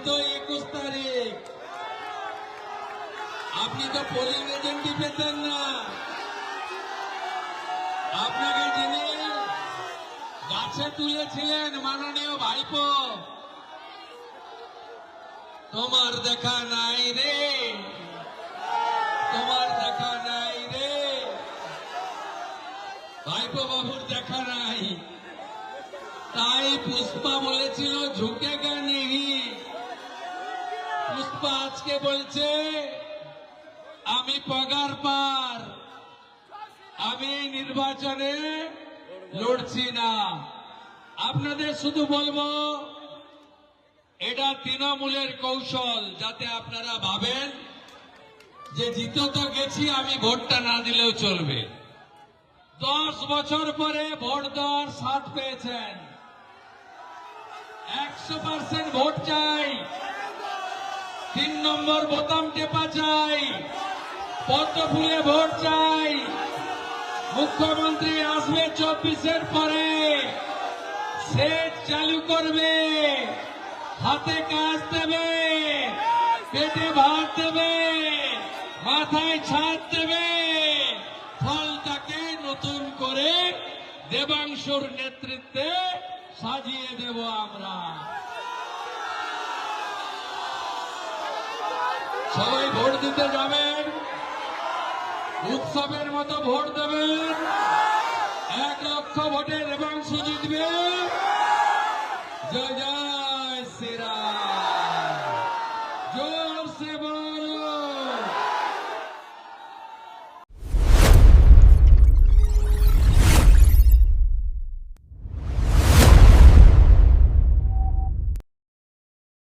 তো 21 তারিখ, আপনি তো পোলিং এজেন্টই পেতেন না। আপনাকে যিনি গাছে তুলেছিলেন মাননীয় ভাইপো, তোমার দেখা নাই রে, তোমার দেখা নাই রে, ভাইপো বাবুর দেখা নাই। তাই পুষ্পা বলেছিল ঝুঁকেগা নেহি। পুষ্পা আজকে বলছে আমি পগার পার, আমি নির্বাচনে লড়ছি না। আপনাদের শুধু বলবো এটা তৃণমূলের কৌশল, যাতে আপনারা ভাবেন যে জিতে তো গেছি, আমি ভোটটা না দিলেও চলবে। 10 বছর পরে ভোট দেওয়ার স্বাদ পেয়েছেন। 100% ভোট চাই, 3 নম্বর বোতাম টেপা চাই, পদ্ম ফুলে ভোট চাই। মুখ্যমন্ত্রী আসবে 24-এর পরে, সেচ চালু করবে, হাতে কাজ দেবে, পেটে ভাত দেবে, মাথায় ছাদ দেবে। ফলটাকে নতুন করে দেবাংশুর নেতৃত্বে সাজিয়ে দেব আমরা। সবাই ভোট দিতে যাবেন, উৎসবের মতো ভোট দেবেন। 1 লক্ষ ভোটে দেবাংশু জিতবে। জয় জয়।